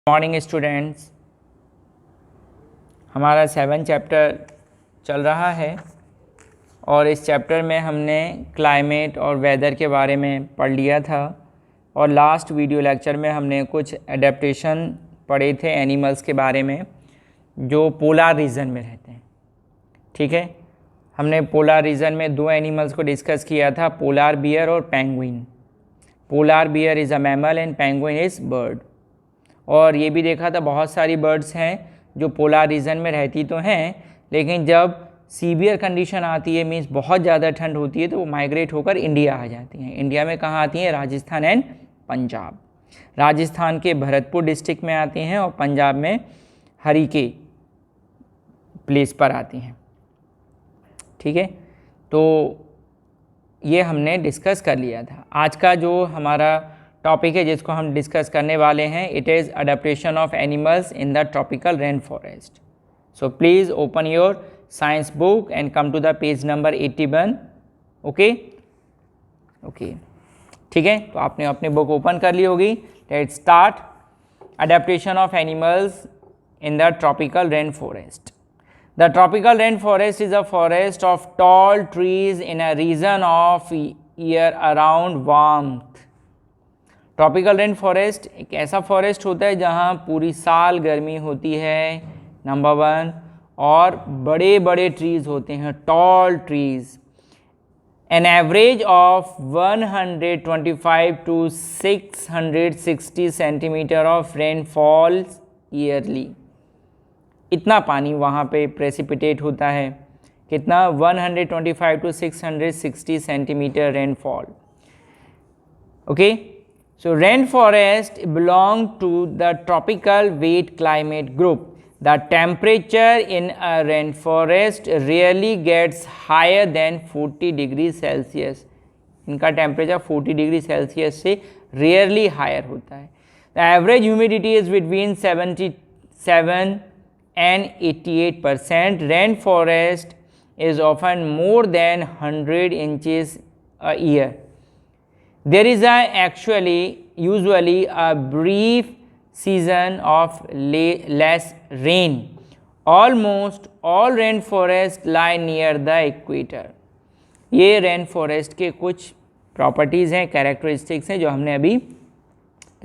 Morning students, हमारा 7 chapter चल रहा है और इस चैप्टर में हमने क्लाइमेट और वेदर के बारे में पढ़ लिया था और लास्ट वीडियो लेक्चर में हमने कुछ एडेप्टेशन पढ़े थे एनिमल्स के बारे में जो पोलर रीजन में रहते हैं। ठीक है, हमने पोलर रीजन में 2 एनिमल्स को डिस्कस किया था, पोलर बियर और penguin. Polar bear is a mammal and penguin is bird. और ये भी देखा था बहुत सारी बर्ड्स हैं जो पोलर रीजन में रहती तो हैं, लेकिन जब सीवियर कंडीशन आती है, मीन्स बहुत ज़्यादा ठंड होती है, तो वो माइग्रेट होकर इंडिया आ जाती हैं। इंडिया में कहाँ आती हैं? राजस्थान एंड पंजाब। राजस्थान के भरतपुर डिस्ट्रिक्ट में आती हैं और पंजाब में हरिके प्लेस पर आती हैं। ठीक है, तो ये हमने डिस्कस कर लिया था। आज का जो हमारा टॉपिक है जिसको हम डिस्कस करने वाले हैं, it is adaptation of animals in the tropical rain forest. So please open your science book and come to the page number 81। Okay, ठीक है, तो आपने अपनी बुक ओपन कर ली होगी। Let's start. Adaptation of animals in the tropical rain forest. The tropical rainforest is a forest of tall trees in a region of year around warmth. Tropical rain forest एक ऐसा forest होता है जहाँ पूरी साल गर्मी होती है, नंबर 1, और बड़े बड़े ट्रीज़ होते हैं, tall trees. An average of 125 to 660 centimetre of rainfalls yearly. इतना पानी वहाँ पे प्रेसिपिटेट होता है, कितना? 125 to 660 centimetre rainfall. Okay, so rain forest belong to the tropical wet climate group. The temperature in a rain forest rarely gets higher than 40 degree Celsius. इनका temperature 40 degree Celsius से rarely higher होता है। The average humidity is between 77 and 88%. Rainforest is often more than 100 inches a year. There is usually a brief season of less rain. Almost all rainforests lie near the equator. ये rainforest के कुछ properties हैं, characteristics हैं जो हमने अभी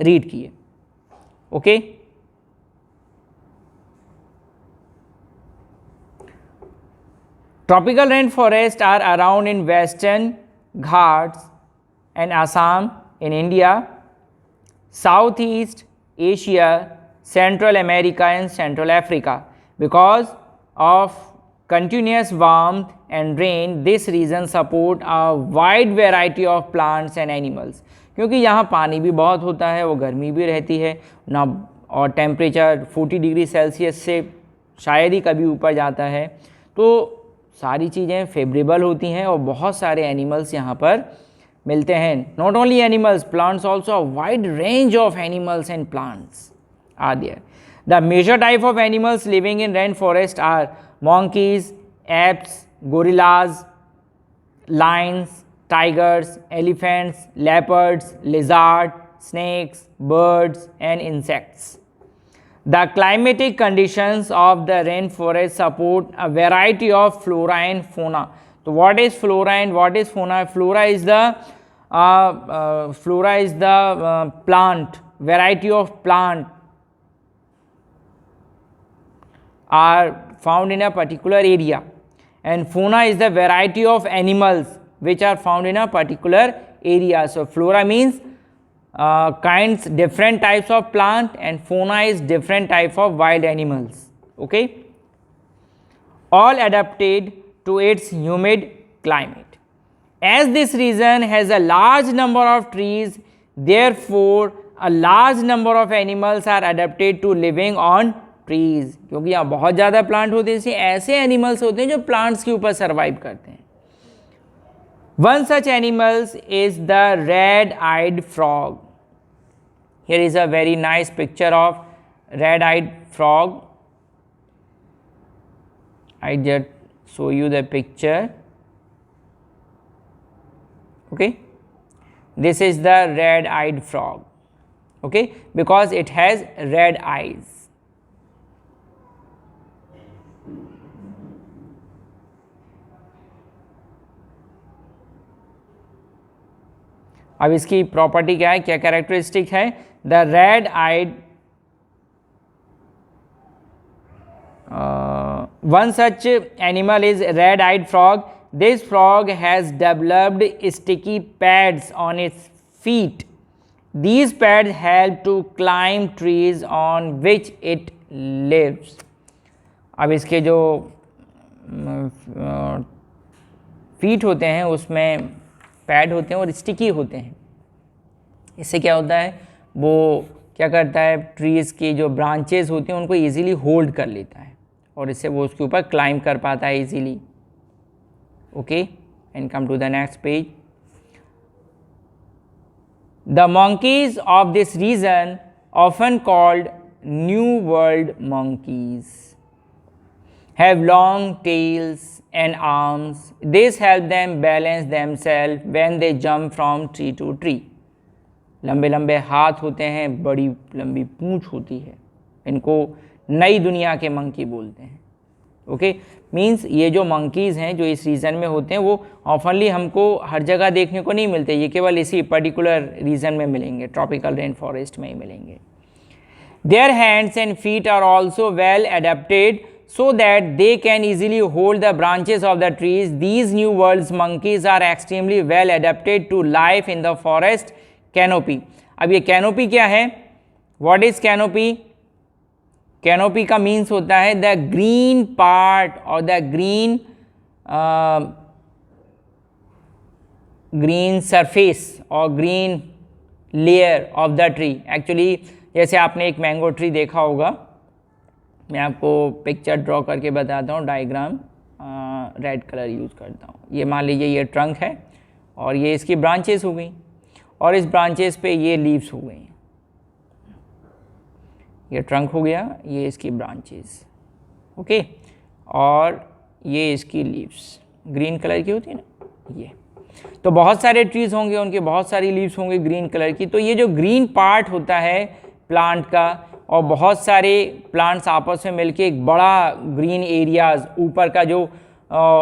read किए। Okay, Tropical rainforests are around in Western Ghats and Assam in India, Southeast Asia, Central America and Central Africa. Because of continuous warmth and rain, this region support a wide variety of plants and animals. क्योंकि यहाँ पानी भी बहुत होता है, वो गर्मी भी रहती है ना, और टेम्परेचर 40 डिग्री सेल्सियस से शायद ही कभी ऊपर जाता है, तो सारी चीज़ें फेवरेबल होती हैं और बहुत सारे एनिमल्स यहाँ पर मिलते हैं। Not only animals, plants also, a wide range of animals and plants are there. The major type of animals living in rain forest are monkeys, apes, gorillas, lions, tigers, elephants, leopards, lizards, snakes, birds and insects. The climatic conditions of the rainforest support a variety of flora and fauna. So what is flora and what is fauna? Flora is the plant, variety of plant are found in a particular area, and fauna is the variety of animals which are found in a particular area. So flora means kinds, different types of plant, and fauna is different type of wild animals. Okay, all adapted to its humid climate. As this region has a large number of trees, therefore a large number of animals are adapted to living on trees. क्योंकि यहाँ बहुत ज़्यादा plant होते हैं, इसलिए ऐसे animals होते हैं जो प्लांट्स के ऊपर सर्वाइव करते हैं। One such animals is the red-eyed frog. Here is a very nice picture of red-eyed frog. I just show you the picture. Okay, this is the red-eyed frog. okay, because it has red eyes. अब इसकी property क्या है, क्या characteristic है? The red eyed one such animal is red-eyed frog. This frog has developed sticky pads on its feet. These pads help to climb trees on which it lives. अब इसके जो feet होते हैं उसमें पैड होते हैं और स्टिकी होते हैं. इससे क्या होता है, वो क्या करता है, ट्रीज़ की जो ब्रांचेस होती हैं उनको ईजीली होल्ड कर लेता है और इससे वो उसके ऊपर क्लाइंब कर पाता है easily. Okay, and come to the next page. The monkeys of this region, often called New World monkeys, have long tails and arms. This helps them balance themselves when they jump from tree to tree. लंबे लंबे हाथ होते हैं, बड़ी लंबी पूंछ होती है, इनको नई दुनिया के मंकी बोलते हैं. ओके, मीन्स ये जो मंकीज़ हैं जो इस रीजन में होते हैं वो ऑफनली हमको हर जगह देखने को नहीं मिलते, ये केवल इसी पर्टिकुलर रीजन में मिलेंगे, ट्रॉपिकल रेन फॉरेस्ट में ही मिलेंगे. Their hands and feet are also well adapted so that they can easily hold the branches of the trees. These New World's monkeys are extremely well adapted to life in the forest canopy. अब ये canopy क्या है? What is canopy? Canopy का means होता है the green part or the green surface or green layer of the tree. Actually जैसे आपने एक मैंगो ट्री देखा होगा, मैं आपको पिक्चर ड्रॉ करके बताता हूँ, डायग्राम रेड कलर यूज़ करता हूँ. ये मान लीजिए ये ट्रंक है और ये इसकी ब्रांचेस हो गई और इस ब्रांचेस पे ये लीव्स हो गई. ये ट्रंक हो गया, ये इसकी ब्रांचेस, ओके, और ये इसकी लीव्स ग्रीन कलर की होती है ना. ये तो बहुत सारे ट्रीज़ होंगे, उनके बहुत सारी लीव्स होंगे ग्रीन कलर की. तो ये जो ग्रीन पार्ट होता है प्लांट का, और बहुत सारे प्लांट्स आपस में मिलके एक बड़ा ग्रीन एरियाज़, ऊपर का जो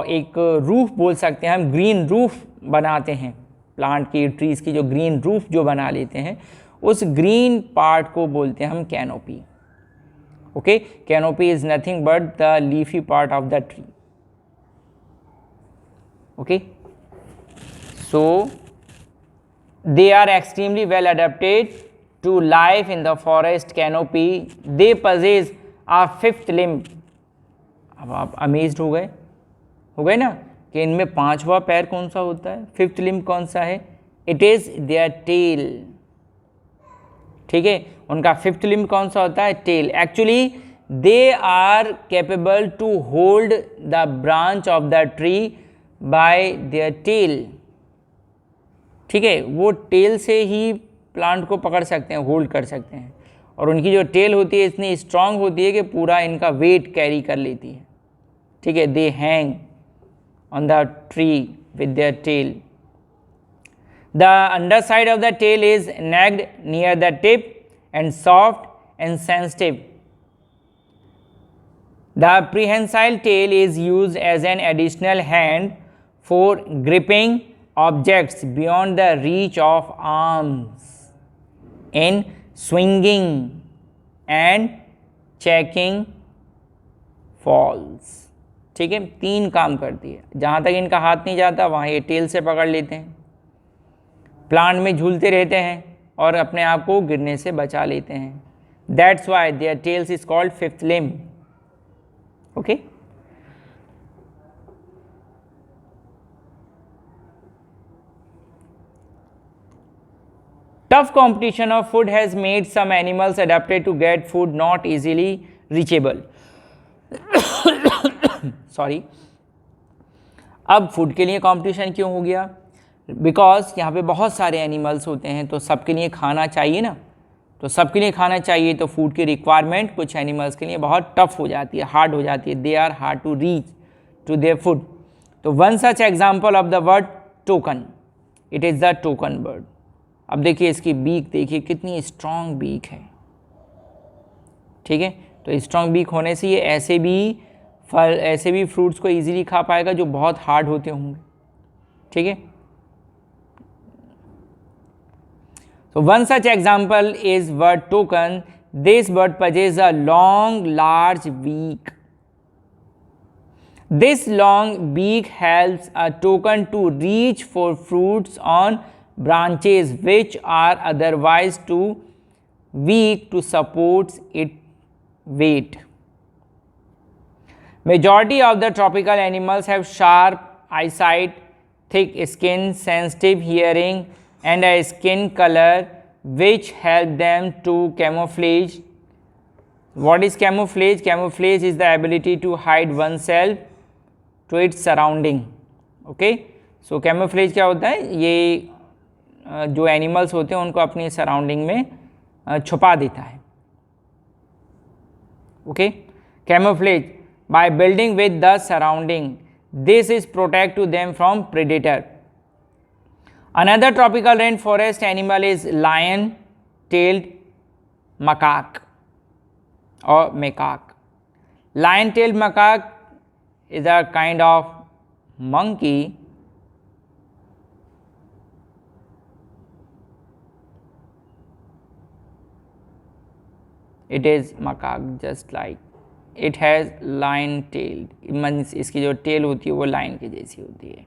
एक रूफ बोल सकते हैं हम, ग्रीन रूफ बनाते हैं प्लांट की, ट्रीज़ की जो ग्रीन रूफ जो बना लेते हैं, उस ग्रीन पार्ट को बोलते हैं हम canopy. Okay, canopy is nothing but the leafy part of the tree. Okay, so they are extremely well adapted to life in the forest canopy. They possess a fifth limb. अब आप amazed हो गए ना कि इनमें पांचवा पैर कौन सा होता है, फिफ्थ लिम्ब कौन सा है? It is their tail. ठीक है, उनका फिफ्थ लिम्ब कौन सा होता है? Tail. Actually they are capable to hold the branch of the tree by their tail. ठीक है, वो टेल से ही प्लांट को पकड़ सकते हैं, होल्ड कर सकते हैं, और उनकी जो टेल होती है इतनी स्ट्रांग होती है कि पूरा इनका वेट कैरी कर लेती है. ठीक है, they hang on the tree with their tail. The under side of the tail is naked near the tip and soft and sensitive. The prehensile tail is used as an additional hand for gripping objects beyond the reach of arms in swinging and checking falls. ठीक है, तीन काम करती है. जहाँ तक इनका हाथ नहीं जाता वहाँ ये टेल से पकड़ लेते हैं, प्लांट में झूलते रहते हैं और अपने आप को गिरने से बचा लेते हैं. That's why there tales is called fifth limb. Okay, tough competition of food has made some animals adapted to get food not easily reachable. Sorry, अब फूड के लिए कंपटीशन क्यों हो गया? बिकॉज यहाँ पे बहुत सारे एनिमल्स होते हैं तो सबके लिए खाना चाहिए ना, तो सबके लिए खाना चाहिए तो फूड की रिक्वायरमेंट कुछ एनिमल्स के लिए बहुत टफ हो जाती है, हार्ड हो जाती है. They are hard to reach to their food. तो one such example of the word token, it is the token bird. अब देखिए इसकी बीक देखिए कितनी स्ट्रॉन्ग बीक है, ठीक है। तो स्ट्रॉन्ग बीक होने से ये ऐसे भी फ्रूट्स को इजीली खा पाएगा जो बहुत हार्ड होते होंगे, ठीक है। So one such example is bird token. This bird possesses a long, large beak. This long beak helps a token to reach for fruits on branches which are otherwise too weak to support its weight. Majority of the tropical animals have sharp eyesight, thick skin, sensitive hearing, and a skin color which help them to camouflage. What is camouflage? Camouflage is the ability to hide oneself to its surrounding. Okay, so camouflage क्या होता है? ये जो animals होते हैं उनको अपनी surrounding में छुपा देता है. Okay, camouflage by building with the surrounding. This is protect to them from predator. Another tropical rainforest animal is lion-tailed macaque or macaque. Lion-tailed macaque is a kind of monkey it is macaque just like it has lion-tailed means इसकी जो tail होती है वो lion के जैसी होती है.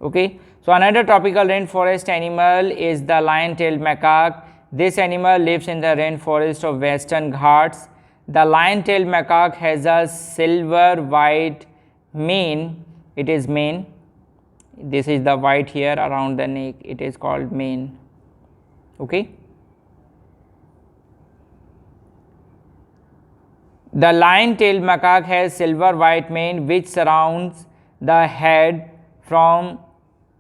Okay, so another tropical rainforest animal is the lion-tailed macaque. This animal lives in the rainforest of Western Ghats. The lion-tailed macaque has a silver-white mane. It is mane. This is the white here around the neck. It is called mane. Okay. The lion-tailed macaque has silver-white mane which surrounds the head from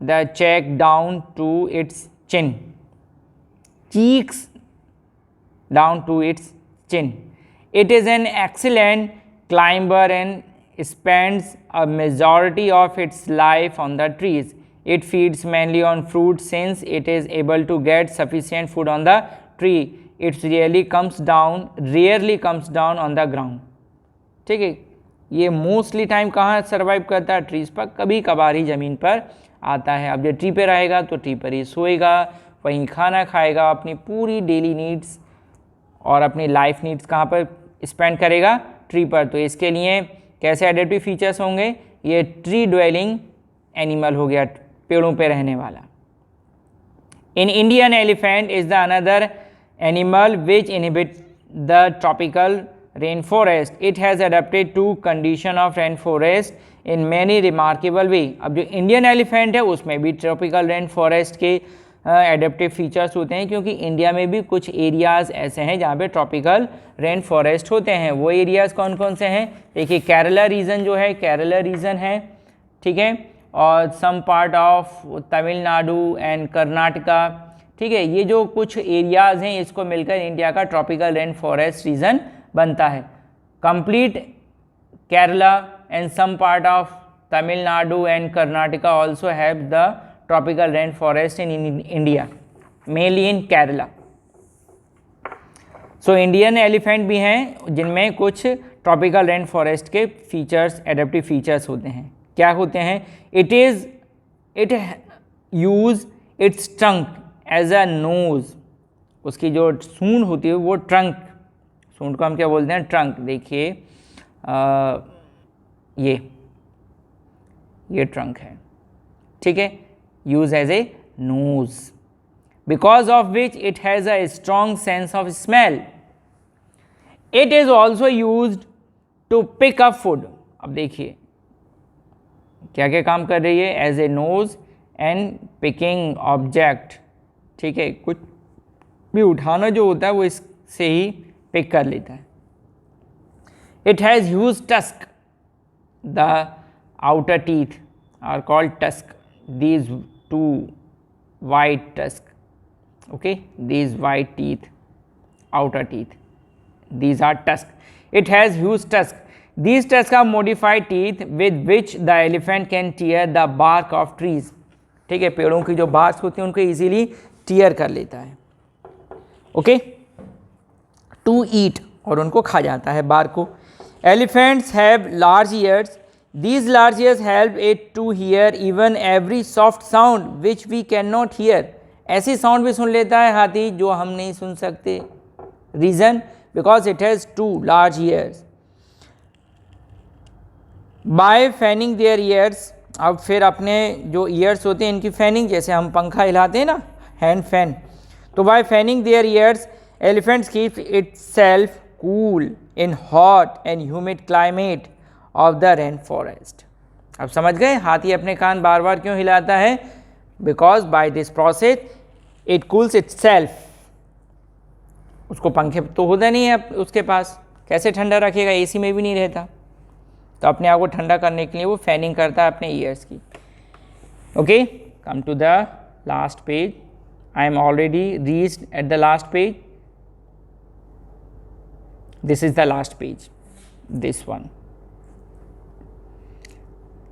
the cheek down to its chin, cheeks down to its chin. It is an excellent climber and spends a majority of its life on the trees. It feeds mainly on fruit since it is able to get sufficient food on the tree. It rarely comes down on the ground. ठीक है, ये mostly time कहाँ survive करता है? Trees पर, कभी कभार ही ज़मीन पर आता है. अब जब ट्री पे रहेगा तो ट्री पर ही सोएगा, वहीं खाना खाएगा, अपनी पूरी डेली नीड्स और अपनी लाइफ नीड्स कहाँ पर स्पेंड करेगा? ट्री पर. तो इसके लिए कैसे एडेप्टिव फीचर्स होंगे? ये ट्री ड्वेलिंग एनिमल हो गया, पेड़ों पे रहने वाला. In Indian elephant is the another animal which inhibit the tropical rainforest. It has adapted to condition of rainforest in many remarkable way. अब जो इंडियन एलिफेंट है उसमें भी ट्रॉपिकल रेन फॉरेस्ट के एडेप्टिव फीचर्स होते हैं, क्योंकि इंडिया में भी कुछ एरियाज़ ऐसे हैं जहाँ पे ट्रॉपिकल रेन फॉरेस्ट होते हैं. वो एरियाज़ कौन कौन से हैं? देखिए केरला रीजन जो है, केरला रीजन है, ठीक है, और some part of Tamil Nadu and Karnataka, ठीक है. ये जो कुछ एरियाज़ हैं इसको मिलकर इंडिया का ट्रॉपिकल रेन फॉरेस्ट रीजन बनता है. Complete Kerala and some part of Tamil Nadu and Karnataka also have the tropical rain forest in India, mainly in Kerala. So Indian elephant भी हैं जिनमें कुछ ट्रॉपिकल रेन फॉरेस्ट के फीचर्स, एडेप्टिव फीचर्स होते हैं. क्या होते हैं? It use it's trunk as a knows. उसकी जो सूंड होती है वो ट्रंक, सूंड को हम क्या बोलते हैं? ट्रंक. देखिए ये ट्रंक है, ठीक है, use as a nose, because of which it has a strong sense of smell. It is also use to pick up food. अब देखिए क्या क्या काम कर रही है? As a nose and picking object, ठीक है, कुछ भी उठाना जो होता है वो इससे ही पिक कर लेता है. It has huge tusk. The outer teeth are called tusk. These two white tusk, okay, these white teeth, outer teeth, these are tusk. It has huge tusk. These tusks are modified teeth with which the elephant can tear the bark of trees. ठीक है, पेड़ों की जो bark होती है उनको easily tier कर लेता है, ओके, टू ईट, और उनको खा जाता है बार को। Elephants have large ears, these large ears help it to hear even every soft sound which we can not hear, ऐसी साउंड भी सुन लेता है हाथी जो हम नहीं सुन सकते। Reason, because it has two large ears. By fanning their ears, अब फिर अपने जो ईयर्स होते हैं इनकी फैनिंग, जैसे हम पंखा हिलाते हैं ना, हैंड फैन, तो by fanning their ears elephants keep itself cool in hot and humid climate of the rain forest. अब समझ गए हाथी अपने कान बार बार क्यों हिलाता है? Because by this process it cools itself. उसको पंखे तो होता नहीं है उसके पास, कैसे ठंडा रखेगा, एसी में भी नहीं रहता, तो अपने आप को ठंडा करने के लिए वो फैनिंग करता है अपने ईयर्स की। Okay, come to the last page. I am already reached at the last page. This is the last page, this one.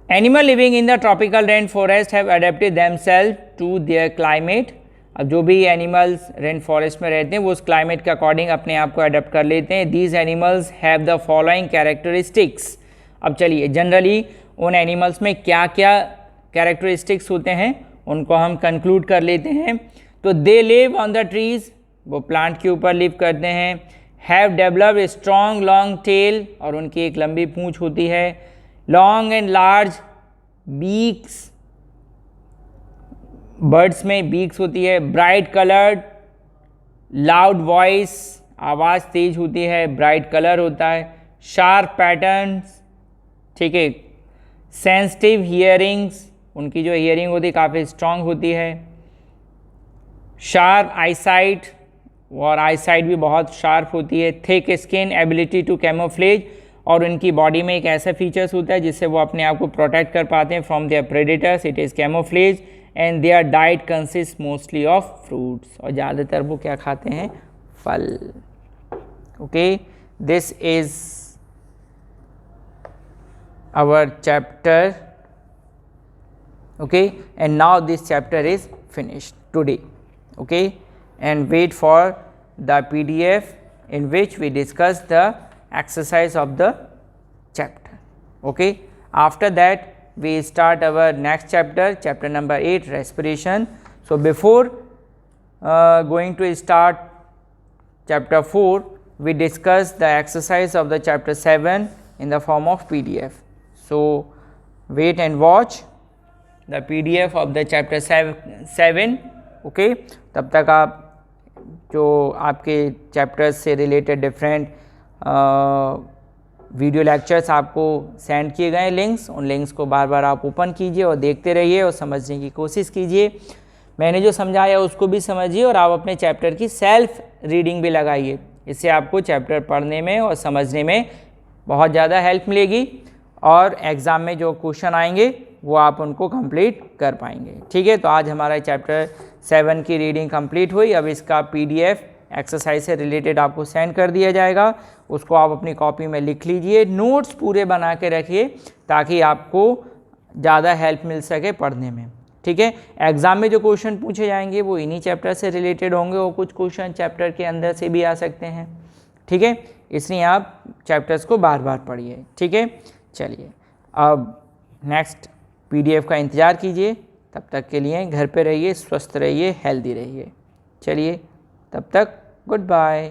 Animal living in the tropical rainforest have adapted themselves to their climate. अब जो भी animals rain forest में रहते हैं वो उस climate के according अपने आप को अडेप्ट कर लेते हैं। These animals have the following characteristics. अब चलिए जनरली उन एनिमल्स में क्या क्या कैरेक्टरिस्टिक्स होते हैं उनको हम कंक्लूड कर लेते हैं। तो they live on the trees, वो प्लांट के ऊपर लिव करते हैं। Have developed a strong long tail, और उनकी एक लंबी पूंछ होती है। Long and large beaks, birds में बीक्स होती है। ब्राइट कलर्ड, लाउड वॉइस, आवाज़ तेज होती है, ब्राइट कलर होता है। शार्प पैटर्न्स, ठीक है। सेंसिटिव हियरिंग्स, उनकी जो हियरिंग होती है काफ़ी स्ट्रांग होती है। शार्प आईसाइट, और आईसाइट भी बहुत शार्प होती है। Thick skin, ability to camouflage, और उनकी बॉडी में एक ऐसा फीचर्स होता है जिससे वो अपने आप को प्रोटेक्ट कर पाते हैं from their predators, it is camouflage. And their diet consist mostly of fruits, और ज़्यादातर वो क्या खाते हैं? फल। Okay, this is our chapter, okay, and now this chapter is finished today, okay, and wait for the PDF in which we discuss the exercise of the chapter, okay. After that we start our next chapter, chapter number 8, respiration. So before going to start chapter 4, we discuss the exercise of the chapter 7 in the form of PDF. So wait and watch the PDF of the chapter 7, okay. तब तक आप जो आपके chapters से related different video lectures आपको send किए गए links, उन लिंक्स को बार बार आप ओपन कीजिए और देखते रहिए और समझने की कोशिश कीजिए। मैंने जो समझाया उसको भी समझिए और आप अपने चैप्टर की सेल्फ रीडिंग भी लगाइए। इससे आपको चैप्टर पढ़ने में और समझने में बहुत ज़्यादा हेल्प मिलेगी, और एग्ज़ाम में जो क्वेश्चन आएंगे वो आप उनको कंप्लीट कर पाएंगे, ठीक है। तो आज हमारा चैप्टर 7 की रीडिंग कंप्लीट हुई। अब इसका PDF एक्सरसाइज से रिलेटेड आपको सेंड कर दिया जाएगा, उसको आप अपनी कॉपी में लिख लीजिए, नोट्स पूरे बना के रखिए ताकि आपको ज़्यादा हेल्प मिल सके पढ़ने में, ठीक है। एग्ज़ाम में जो क्वेश्चन पूछे जाएंगे वो इन्हीं चैप्टर से रिलेटेड होंगे, और कुछ क्वेश्चन चैप्टर के अंदर से भी आ सकते हैं, ठीक है। इसलिए आप चैप्टर्स को बार बार पढ़िए, ठीक है। चलिए अब नेक्स्ट PDF का इंतज़ार कीजिए। तब तक के लिए घर पे रहिए, स्वस्थ रहिए, हेल्दी रहिए। चलिए तब तक गुड बाय।